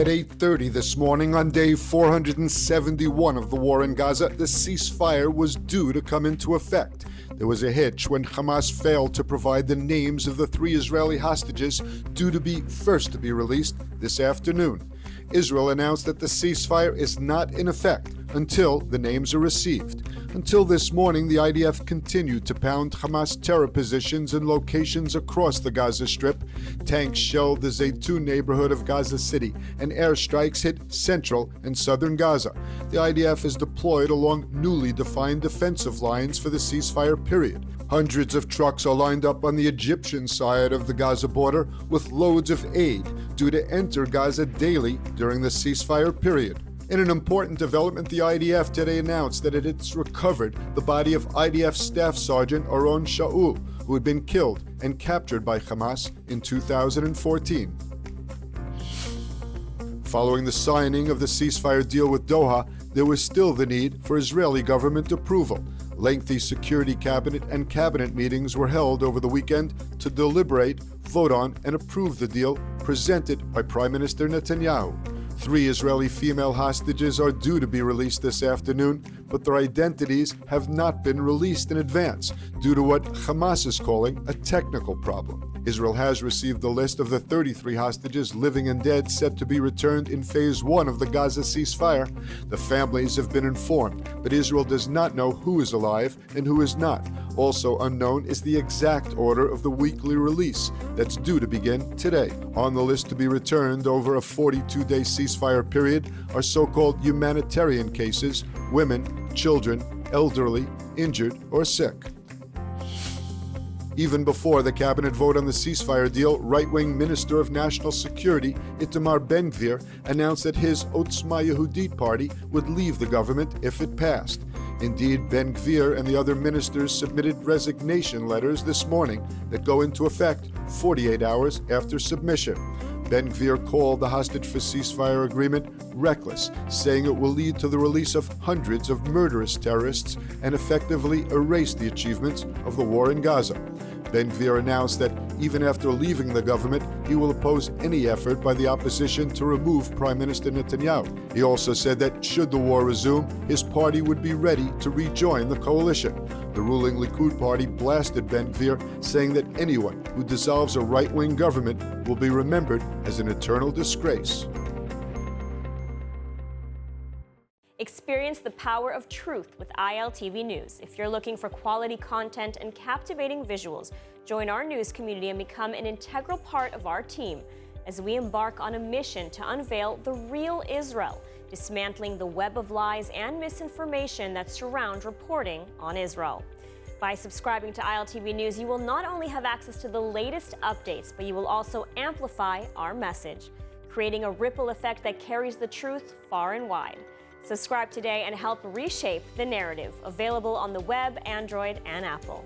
At 8:30 this morning, on day 471 of the war in Gaza, the ceasefire was due to come into effect. There was a hitch when Hamas failed to provide the names of the 3 Israeli hostages due to be first to be released this afternoon. Israel announced that the ceasefire is not in effect until the names are received. Until this morning, the IDF continued to pound Hamas terror positions in locations across the Gaza Strip. Tanks shelled the Zaytun neighborhood of Gaza City, and airstrikes hit central and southern Gaza. The IDF is deployed along newly defined defensive lines for the ceasefire period. Hundreds of trucks are lined up on the Egyptian side of the Gaza border with loads of aid due to enter Gaza daily during the ceasefire period. In an important development, the IDF today announced that it has recovered the body of IDF Staff Sergeant Oron Shaul, who had been killed and captured by Hamas in 2014. Following the signing of the ceasefire deal with Doha, there was still the need for Israeli government approval. Lengthy security cabinet and cabinet meetings were held over the weekend to deliberate, vote on, and approve the deal presented by Prime Minister Netanyahu. 3 Israeli female hostages are due to be released this afternoon, but their identities have not been released in advance due to what Hamas is calling a technical problem. Israel has received the list of the 33 hostages, living and dead, set to be returned in Phase 1 of the Gaza ceasefire. The families have been informed, but Israel does not know who is alive and who is not. Also unknown is the exact order of the weekly release that's due to begin today. On the list to be returned over a 42-day ceasefire period are so-called humanitarian cases, women, children, elderly, injured, or sick. Even before the cabinet vote on the ceasefire deal, right-wing Minister of National Security Itamar Gvir announced that his Otzma Yehudit party would leave the government if it passed. Indeed, Gvir and the other ministers submitted resignation letters this morning that go into effect 48 hours after submission. Gvir called the hostage for ceasefire agreement reckless, saying it will lead to the release of hundreds of murderous terrorists and effectively erase the achievements of the war in Gaza. Gvir announced that even after leaving the government, he will oppose any effort by the opposition to remove Prime Minister Netanyahu. He also said that should the war resume, his party would be ready to rejoin the coalition. The ruling Likud party blasted Gvir, saying that anyone who dissolves a right-wing government will be remembered as an eternal disgrace. Experience the power of truth with ILTV News. If you're looking for quality content and captivating visuals, join our news community and become an integral part of our team as we embark on a mission to unveil the real Israel, dismantling the web of lies and misinformation that surround reporting on Israel. By subscribing to ILTV News, you will not only have access to the latest updates, but you will also amplify our message, creating a ripple effect that carries the truth far and wide. Subscribe today and help reshape the narrative. Available on the web, Android, and Apple.